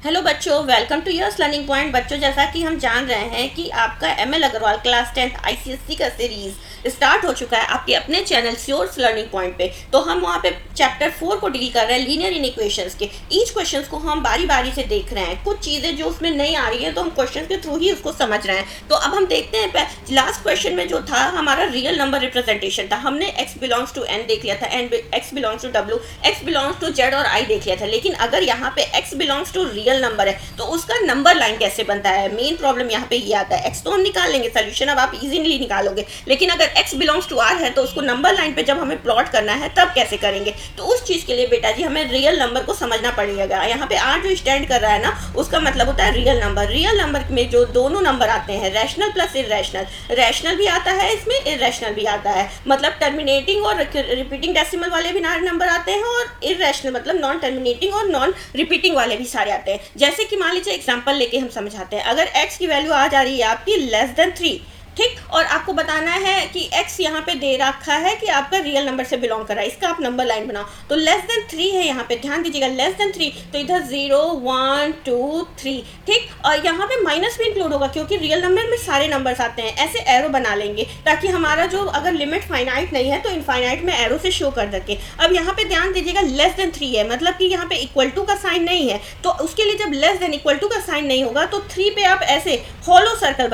Hello बच्चों, welcome to your learning point. बच्चों, जैसा कि हम जान रहे हैं कि आपका ML Agarwal class 10th ICSC का सीरीज स्टार्ट हो चुका है आपके अपने चैनल योर्स लर्निंग पॉइंट पे। तो हम वहाँ पे चैप्टर 4 को डील कर रहे हैं, लीनियर इनइक्वेशंस के। ईच क्वेश्चंस को हम बारी बारी से देख रहे हैं। कुछ चीज़ें जो उसमें नहीं आ रही है तो हम क्वेश्चन के थ्रू ही उसको समझ रहे हैं। तो अब हम देखते हैं, लास्ट क्वेश्चन में जो था हमारा रियल नंबर रिप्रेजेंटेशन था। हमने एक्स बिलोंग्स टू एन देख लिया था, N X belongs to W, X belongs to Z और आई देख लिया था। लेकिन अगर यहाँ पे X belongs to real number है तो उसका नंबर लाइन कैसे बनता है? मेन प्रॉब्लम यहाँ पे ये आता है। एक्स तो हम निकाल लेंगे, सोल्यूशन अब आप इजीली निकालोगे, लेकिन अगर एक्स बिलोंग्स टू आर है तो उसको नंबर लाइन पे जब हमें प्लॉट करना है तब कैसे करेंगे? तो उस चीज के लिए बेटा जी हमें रियल नंबर को समझना पड़ेगा। यहाँ पे आर जो स्टैंड कर रहा है ना, उसका मतलब होता है रियल नंबर। रियल नंबर में जो दोनों नंबर आते हैं, रैशनल प्लस इरेशनल, रैशनल भी आता है इसमें, इरेशनल भी आता है। मतलब टर्मिनेटिंग और रिपीटिंग डेसिमल वाले भी नंबर आते हैं, और इरेशनल मतलब नॉन टर्मिनेटिंग और नॉन रिपीटिंग वाले भी सारे आते हैं। जैसे कि मान लीजिए एग्जांपल लेके हम समझाते हैं। अगर x की वैल्यू आ जा रही है आपकी लेस देन 3, ठीक, और आपको बताना है कि x यहाँ पे दे रखा है कि आपका रियल नंबर से बिलोंग कर रहा है, इसका आप नंबर लाइन बनाओ। तो लेस देन 3 है, यहाँ पे ध्यान दीजिएगा, लेस देन 3, तो इधर 0 1 2 3, ठीक। और यहाँ पे माइनस भी इंक्लूड होगा क्योंकि रियल नंबर में सारे नंबर्स आते हैं। ऐसे एरो बना लेंगे ताकि हमारा जो अगर लिमिट फाइनाइट नहीं है तो इनफाइनाइट में एरो से शो कर सके। अब यहाँ पे ध्यान दीजिएगा, लेस देन 3 है, मतलब कि यहाँ पे इक्वल टू का साइन नहीं है। तो उसके लिए जब लेस देन इक्वल टू का साइन नहीं होगा तो 3 पे आप ऐसे हॉलो सर्कल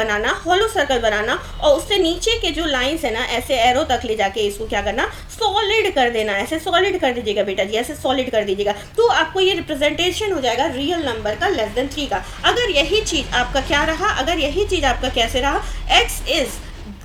बनाना, और उससे नीचे के जो लाइंस है ना, ऐसे एरो तक ले जाके इसको क्या करना, सॉलिड कर देना। ऐसे सॉलिड कर दीजिएगा बेटा जी, ऐसे सॉलिड कर दीजिएगा, तो आपको ये रिप्रेजेंटेशन हो जाएगा रियल नंबर का लेस देन 3 का। अगर यही चीज आपका क्या रहा, अगर यही चीज आपका कैसे रहा, x इज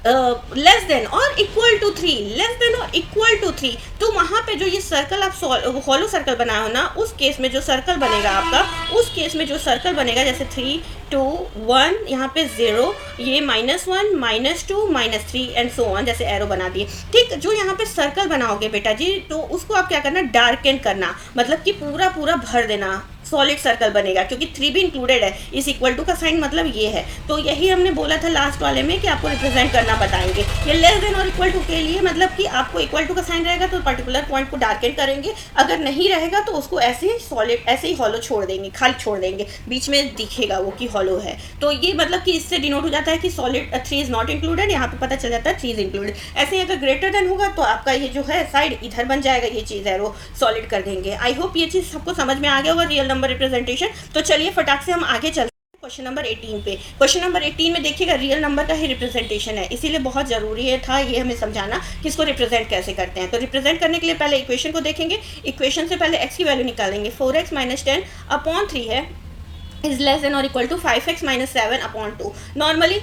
लेस देन और इक्वल टू 3, लेस देन और इक्वल टू 3, तो वहाँ पे जो ये सर्कल आप हॉलो सर्कल बनाए हो ना, उस केस में जो सर्कल बनेगा आपका, उस केस में जो सर्कल बनेगा, जैसे 3 2 1, यहाँ पे 0, ये -1 -2 -3 एंड सो ऑन, जैसे एरो बना दिए, ठीक। जो यहाँ पे सर्कल बनाओगे बेटा जी, तो उसको आप क्या करना, डार्कन करना, मतलब कि पूरा पूरा भर देना, सॉलिड सर्कल बनेगा, क्योंकि 3 भी इंक्लूडेड है। इस इक्वल टू का साइन मतलब ये है। तो यही हमने बोला था लास्ट वाले में कि आपको रिप्रेजेंट करना बताएंगे। ये लेस देन और इक्वल टू के लिए मतलब कि आपको इक्वल टू का साइन रहेगा तो पर्टिकुलर पॉइंट को डार्कन करेंगे, अगर नहीं रहेगा तो उसको ऐसे ही सॉलिड, ऐसे ही हॉलो छोड़ देंगे, खाली छोड़ देंगे, बीच में दिखेगा वो कि हॉलो है। तो ये मतलब कि इससे डिनोट हो जाता है कि सॉलिड 3 इज नॉट इंक्लूडेड, यहाँ पे पता चल जाता है 3 इज इंक्लूडेड। ऐसे ही अगर ग्रेटर देन होगा तो आपका ये जो है साइड इधर बन जाएगा, ये चीज़ है वो सॉलिड कर देंगे। आई होप ये चीज़ सबको समझ में आ गया होगा, रियल नंबर रिप्रेजेंटेशन। तो चलिए फटाक से हम आगे चलते हैं क्वेश्चन नंबर 18 पे। क्वेश्चन नंबर 18 में देखिएगा रियल नंबर का ही रिप्रेजेंटेशन है, इसीलिए बहुत जरूरी है था ये हमें समझाना कि इसको रिप्रेजेंट कैसे करते हैं। तो रिप्रेजेंट करने के लिए पहले इक्वेशन को देखेंगे। इक्वेशन से पहले x की वैल्यू निकालेंगे। 4x - 10 अपॉन 3 है, इज लेस देन और इक्वल टू 5x - 7 अपॉन 2। नॉर्मली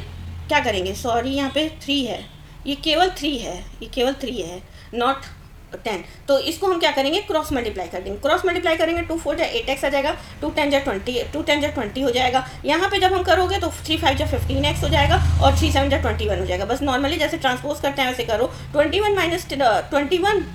क्या करेंगे, सॉरी यहाँ पे 3 है, ये केवल 3 है, ये केवल 3 है, नॉट 10। तो इसको हम क्या करेंगे, क्रॉस मल्टीप्लाई कर देंगे। क्रॉस मल्टीप्लाई करेंगे, 2 4 8x आ जाएगा, 2 10 20, 2 10 20 हो जाएगा। यहाँ पे जब हम करोगे तो 3 5 15x हो जाएगा, और 3 7 21 हो जाएगा। बस नॉर्मली जैसे ट्रांसपोज करते हैं वैसे करो। 21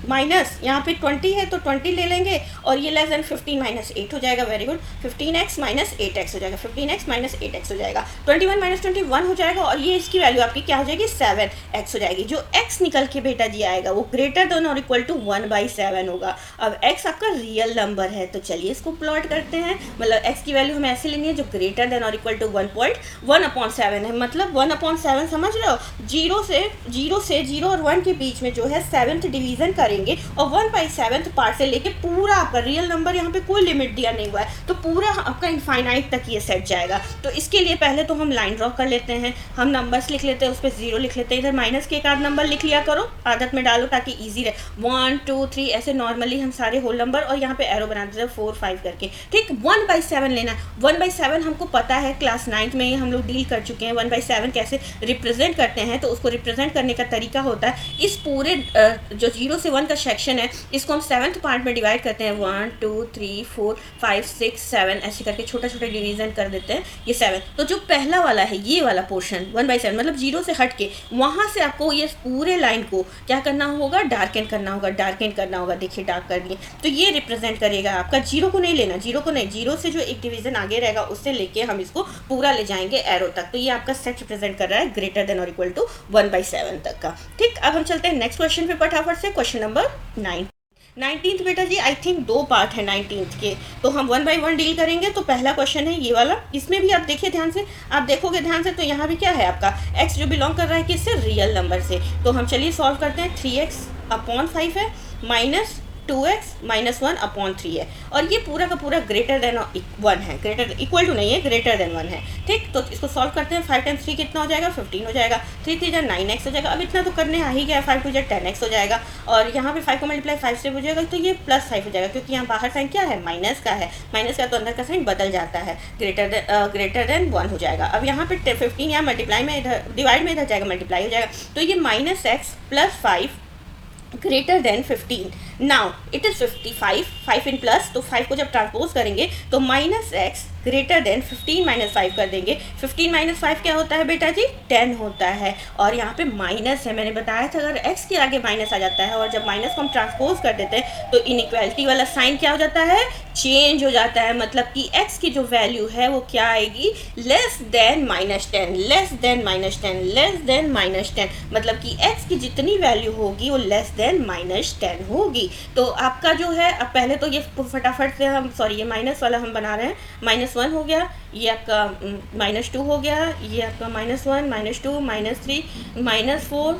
माइनस यहाँ पे 20 है तो 20 ले लेंगे, और ये लेस देन 15 - 8 हो जाएगा। वेरी गुड, 15x - 8x हो जाएगा, 15x - 8x हो जाएगा। 21 - 21 हो जाएगा, और ये इसकी वैल्यू आपकी क्या हो जाएगी, 7x हो जाएगी। जो x निकल के बेटा जी आएगा वो ग्रेटर देन और इक्वल टू 1/7 होगा। अब x आपका रियल नंबर है, तो चलिए इसको प्लॉट करते हैं। मतलब x की वैल्यू हमें ऐसे लेनी है जो ग्रेटर देन और इक्वल टू 1.1/7 है। मतलब 1/7 समझ रहे हो, 0 से 0 और 1 के बीच में जो है 7th डिवीजन करेंगे, और 1/7 पार्ट से लेके पूरा आपका रियल नंबर, यहाँ पे कोई लिमिट दिया नहीं हुआ है, तो पूरा आपका इनफाइनाइट तक ये सेट जाएगा। तो इसके लिए पहले तो हम लाइन ड्रॉ कर लेते हैं, हम नंबर्स लिख लेते हैं, उस पर 0 लिख लेते हैं, इधर माइनस के एक आध नंबर लिख लिया करो, आदत में डालो ताकि ईजी रहे। 1 2 3 ऐसे नॉर्मली हम सारे होल नंबर, और यहाँ पे एरो बना देते हैं 4 5 करके, ठीक। 1/7 लेना। 1/7 हमको पता है, क्लास 9th में हम लोग डील कर चुके हैं 1/7 कैसे रिप्रेजेंट करते हैं। तो उसको रिप्रेजेंट करने का तरीका होता है, इस पूरे जो 0 से 1 का सेक्शन है, इसको हम 7th पार्ट में डिवाइड करते हैं। 1 2 3 4 5 6 7 ऐसे करके छोटा छोटा डिवीजन कर देते हैं, ये 7। तो जो पहला वाला है, ये वाला पोर्शन 1/7 मतलब 0 से हट के, वहाँ से आपको ये पूरे लाइन को क्या करना होगा, डार्कन करना होगा, डार्कन करना होगा। देखिए डार्क कर दिए, तो ये रिप्रेजेंट करेगा आपका। 0 को नहीं लेना, 0 को नहीं, 0 से जो एक डिवीजन आगे रहेगा उससे लेके हम इसको पूरा ले जाएंगे एरो तक। तो ये आपका सेट रिप्रेजेंट कर रहा है ग्रेटर देन और इक्वल टू 1/7 तक का, ठीक। अब हम चलते हैं नेक्स्ट क्वेश्चन पे फटाफट से, क्वेश्चन नंबर 9। 19th बेटा जी आई थिंक 2 पार्ट है 19th के, तो हम 1 बाय 1 डील करेंगे। तो पहला क्वेश्चन है ये वाला, इसमें भी आप देखिए ध्यान से, आप देखोगे ध्यान से तो यहाँ भी क्या है आपका x जो बिलोंग कर रहा है किससे, रियल नंबर से। तो हम चलिए सॉल्व करते हैं। 3x/5 है माइनस 2x माइनस 1/3 है, और ये पूरा का पूरा ग्रेटर देन 1 है, ग्रेटर इक्वल टू नहीं है, ग्रेटर देन 1 है। ठीक, तो इसको सॉल्व करते हैं। 5 टाइम्स 3 कितना हो जाएगा, 15 हो जाएगा। 3 3 9x हो जाएगा। अब इतना तो करने आ ही गया, 5 2 10x हो जाएगा, और यहाँ पे 5 को मल्टीप्लाई 5 से हो जाएगा, तो ये +5 हो जाएगा, क्योंकि यहाँ बाहर साइन क्या है, माइनस का है। माइनस का तो अंदर का साइन बदल जाता है, ग्रेटर देन 1 हो जाएगा। अब यहाँ पे 15 यहाँ मल्टीप्लाई में इधर डिवाइड में इधर जाएगा, मल्टीप्लाई हो जाएगा, तो ये -x + 5 greater than 15। Now it is 55, 5 in plus, तो 5 को जब ट्रांसपोज करेंगे तो -x ग्रेटर देन 15 - 5 कर देंगे। 15 - 5 क्या होता है बेटा जी, 10 होता है, और यहाँ पे माइनस है। मैंने बताया था अगर x के आगे माइनस आ जाता है और जब माइनस को हम ट्रांसपोज कर देते हैं तो इनइक्वालिटी वाला साइन क्या हो जाता है, चेंज हो जाता है। मतलब कि x की जो वैल्यू है वो क्या आएगी, less than -10, less than -10, less than -10, मतलब कि x की जितनी वैल्यू होगी वो लेस देन -10 होगी। तो आपका जो है, अब पहले तो ये फटाफट से हम, सॉरी ये माइनस वाला हम बना रहे हैं, -1 हो गया, ये आपका -2 हो गया, ये आपका -1 -2 -3 -4,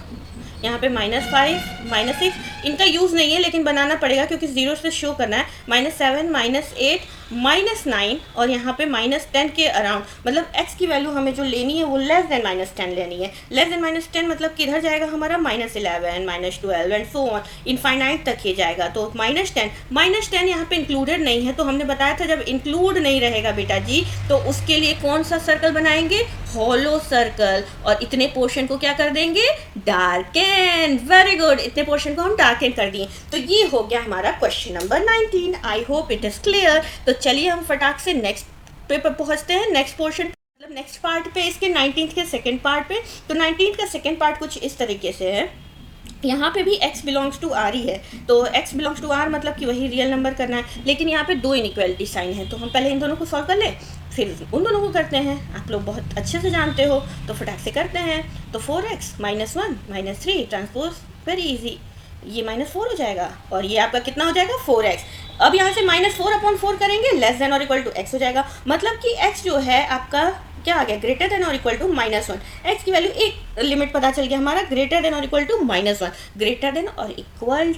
यहाँ पे -5 -6, इनका यूज़ नहीं है लेकिन बनाना पड़ेगा क्योंकि 0 से शो करना है। -7 -8 -9, और यहाँ पे -10 के अराउंड, मतलब x की वैल्यू हमें जो लेनी है वो लेस देन -10 लेनी है। लेस देन -10 मतलब किधर जाएगा हमारा, -11 -12 एंड सो ऑन, इनफाइनाइट तक ये जाएगा। तो -10 यहाँ पे इंक्लूडेड नहीं है, तो हमने बताया था जब इंक्लूड नहीं रहेगा बेटा जी तो उसके लिए कौन सा सर्कल बनाएंगे, हॉलो सर्कल, और इतने पोर्शन को क्या कर देंगे, डार्कन। वेरी गुड, इतने पोर्शन को हम डार्कन कर दिए। तो ये हो गया हमारा question number 19। I hope it is clear. तो चलिए हम फटाक से नेक्स्ट पे पहुंचते हैं, नेक्स्ट पोर्शन, मतलब नेक्स्ट पार्ट पे, इसके 19th के सेकंड पार्ट पे। तो 19th का सेकंड पार्ट कुछ इस तरीके से है, यहाँ पे भी x बिलोंग्स टू r ही है, तो x बिलोंग्स टू r मतलब कि वही रियल नंबर करना है, लेकिन यहाँ पे 2 इनइक्वालिटी साइन है। तो हम पहले इन दोनों को सॉल्व कर लें, फिर उन दोनों को करते हैं। आप लोग बहुत अच्छे से जानते हो, तो फटाक से करते हैं। तो 4x -1 -3 ट्रांसपोज, वेरी इजी, ये -4 हो जाएगा, और ये आपका कितना हो जाएगा, 4x। अब यहाँ से -4/4 करेंगे, लेस देन और इक्वल टू x हो जाएगा, मतलब कि x जो है आपका क्या आ गया, ग्रेटर देन और इक्वल टू -1। x की वैल्यू एक लिमिट पता चल गया हमारा, ग्रेटर देन और इक्वल टू -1, ग्रेटर देन और इक्वल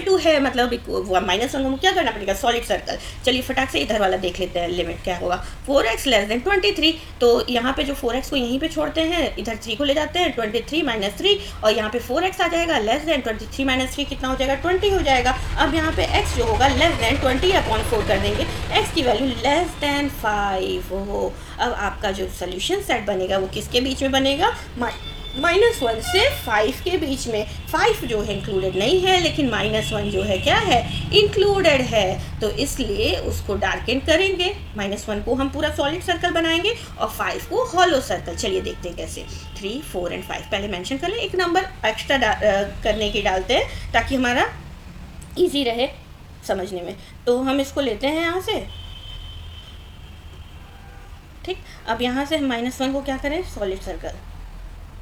टू है, मतलब -1 को क्या करना पड़ेगा, सॉलिड सर्कल। चलिए फटाक से इधर वाला देख लेते हैं, लिमिट क्या होगा, 4x लेस देन 23। तो यहाँ पे जो 4x को यहीं पे छोड़ते हैं, इधर 3 को ले जाते हैं, 23 - 3, और यहाँ पे 4x आ जाएगा, लेस देन 23 - 3 कितना हो जाएगा, 20 हो जाएगा। अब यहाँ पे x जो होगा लेस देन 20/4 कर देंगे, x की वैल्यू लेस देन 5 हो। अब आपका जो सोल्यूशन सेट बनेगा वो किसके बीच में बनेगा, -1 से 5 के बीच में। 5 जो है इंक्लूडेड नहीं है, लेकिन -1 जो है क्या है, इंक्लूडेड है, तो इसलिए उसको डार्कन करेंगे। -1 को हम पूरा सॉलिड सर्कल बनाएंगे और 5 को हॉलो सर्कल। चलिए देखते हैं कैसे। 3 4 एंड 5 पहले मेंशन कर लें, एक नंबर एक्स्ट्रा करने की डालते हैं ताकि हमारा ईजी रहे समझने में। तो हम इसको लेते हैं यहाँ से, ठीक। अब यहाँ से हम -1 को क्या करें, सॉलिड सर्कल,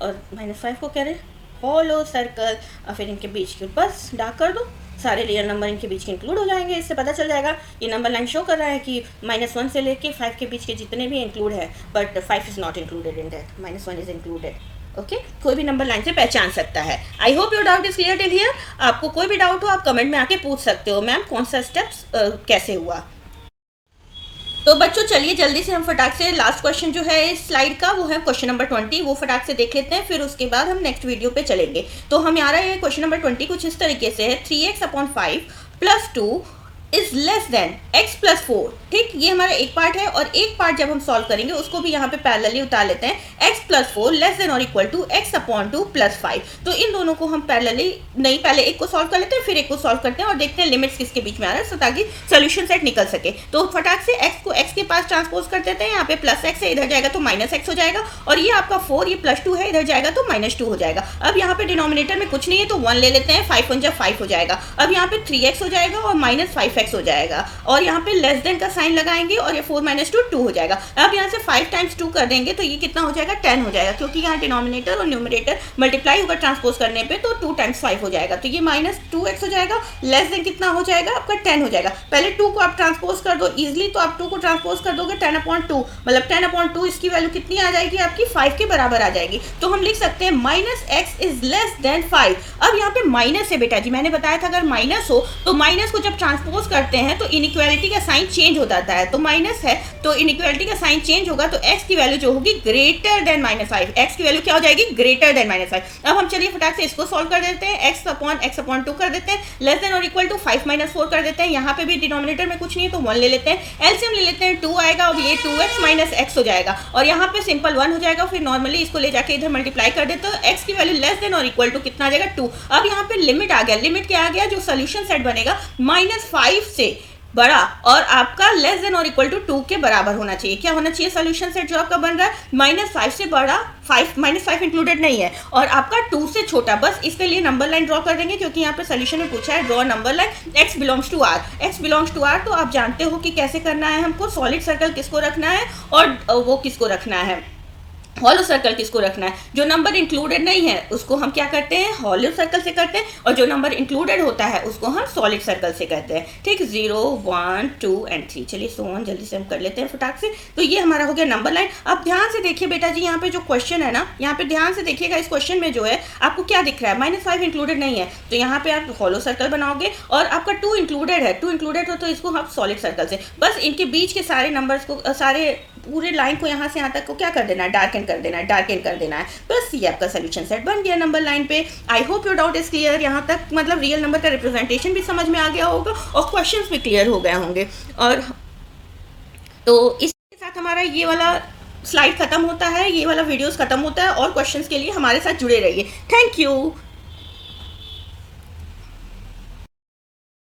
और -5 को करें हॉलो सर्कल, और फिर इनके बीच के बस डार्क कर दो, सारे रियल नंबर इनके बीच के इंक्लूड हो जाएंगे। इससे पता चल जाएगा, ये नंबर लाइन शो कर रहा है कि -1 से लेके 5 के बीच के जितने भी इंक्लूड है, but 5 is not included in that, -1 is included. Okay, कोई भी नंबर लाइन से पहचान सकता है। I hope your doubt is clear till here. आपको कोई भी डाउट हो आप कमेंट में आके पूछ सकते हो, मैम कौन सा स्टेप्स कैसे हुआ। तो बच्चों चलिए जल्दी से हम फटाक से लास्ट क्वेश्चन जो है इस स्लाइड का, वो है क्वेश्चन नंबर 20, वो फटाक से देख लेते हैं, फिर उसके बाद हम नेक्स्ट वीडियो पे चलेंगे। तो हमारा ये क्वेश्चन नंबर 20 कुछ इस तरीके से है, 3x/5 + 2 is less then x + 4। ठीक, ये हमारा एक पार्ट है, और एक पार्ट जब हम सॉल्व करेंगे उसको भी यहाँ पे पैरेलली उतार लेते हैं, x + 4 लेस देन और इक्वल टू x/2 + 5। तो इन दोनों को हम पैरेलली नहीं, पहले एक को सॉल्व कर लेते हैं, फिर एक को सॉल्व करते हैं और देखते हैं लिमिट्स किसके बीच में आ रहा है, ताकि सोल्यूशन सेट निकल सके। तो फटाक से x को x के पास ट्रांसपोज कर देते हैं, यहाँ पे +x है, इधर जाएगा तो -x हो जाएगा, और ये आपका 4, ये +2 है, इधर जाएगा तो -2 हो जाएगा। अब यहाँ पे डिनोमिनेटर में कुछ नहीं है तो 1 ले लेते हैं, 5 × 5 हो जाएगा। अब यहाँ पे 3x हो जाएगा और -5x हो जाएगा, और यहाँ पे लेस देन का साइन लगाएंगे आएंगे और ये 4 माइनस 2 2 हो जाएगा। अब यहाँ से 5 टाइम्स 2 कर देंगे तो ये कितना हो जाएगा 10 हो जाएगा, क्योंकि यहाँ डिनोमिनेटर और न्यूमरेटर मल्टीप्लाई होगा ट्रांसपोज करने पे, तो 2 टाइम्स 5 हो जाएगा। तो ये माइनस 2x हो जाएगा, लेस देन कितना हो जाएगा आपका 10 हो जाएगा। पहले 2 को आप ट्रांसपोज कर दो इजिली, तो आप 2 को ट्रांसपोज कर दोगे 10/2, मतलब 10/2 इसकी वैल्यू कितनी आ जाएगी आपकी 5 के बराबर आ जाएगी। तो हम लिख सकते हैं minus x is less then 5। अब यहाँ पे माइनस है बेटा जी, मैंने बताया था अगर माइनस हो तो माइनस को जब ट्रांसपोज करते हैं तो इनइक्वालिटी का साइन चेंज हो जाता है। तो माइनस है तो इनइक्वालिटी का साइन चेंज होगा, तो x की वैल्यू जो होगी ग्रेटर देन -5, x की वैल्यू क्या हो जाएगी ग्रेटर देन -5। अब हम चलिए फटाक से इसको सॉल्व कर देते हैं, x/2 कर देते हैं, लेस देन और इक्वल टू 5 - 4 कर देते हैं। यहाँ पे भी डिनोमिनेटर में कुछ नहीं है तो 1 ले लेते हैं, एलसीएम ले लेते हैं, 2 आएगा और ये 2x - x हो जाएगा, और यहाँ पे सिंपल 1 हो जाएगा। फिर नॉर्मली इसको ले जाके इधर मल्टीप्लाई कर देते हो, x की वैल्यू लेस देन और इक्वल टू कितना आ जाएगा 2। अब यहाँ पे लिमिट आ गया, लिमिट क्या आ गया, जो सोल्यूशन सेट बनेगा -5 से बड़ा और आपका लेस देन और इक्वल टू 2 के बराबर होना चाहिए। क्या होना चाहिए सोल्यूशन सेट जो आपका बन रहा है, -5 से बड़ा, -5 इंक्लूडेड नहीं है, और आपका 2 से छोटा। बस इसके लिए नंबर लाइन ड्रॉ कर देंगे, क्योंकि यहाँ पे सोल्यूशन में पूछा है draw number line x belongs to r। x belongs to r तो आप जानते हो कि कैसे करना है, हमको सॉलिड सर्कल किसको रखना है और वो किसको रखना है, हॉलो सर्कल किसको रखना है। जो नंबर इंक्लूडेड नहीं है उसको हम क्या करते हैं हॉलो सर्कल से करते हैं, और जो नंबर इंक्लूडेड होता है उसको हम सॉलिड सर्कल से करते हैं। ठीक, 0 1 2 एंड 3। चलिए सो ऑन जल्दी से हम कर लेते हैं फटाक से। तो ये हमारा हो गया नंबर लाइन। अब ध्यान से देखिए बेटा जी, यहाँ पे जो क्वेश्चन है ना, यहाँ पे ध्यान से देखिएगा, इस क्वेश्चन में जो है आपको क्या दिख रहा है, -5 इंक्लूडेड नहीं है, तो यहाँ पे आप हॉलो सर्कल बनाओगे, और आपका 2 इंक्लूडेड है, 2 इंक्लूडेड हो तो इसको आप सॉलिड सर्कल से, बस इनके बीच के सारे नंबर्स को, सारे पूरे लाइन को यहाँ से यहाँ तक को क्या कर देना है, डार्कन कर देना है, डार्कन कर देना है। बस ये आपका सोल्यूशन सेट बन गया नंबर लाइन पे। I hope your doubt is clear. यहाँ तक मतलब रियल नंबर का रिप्रेजेंटेशन भी समझ में आ गया होगा और क्वेश्चंस भी क्लियर हो गए होंगे। और तो इसके साथ हमारा ये वाला स्लाइड खत्म होता है, ये वाला वीडियोस खत्म होता है, और क्वेश्चंस के लिए हमारे साथ जुड़े रहिए। Thank you.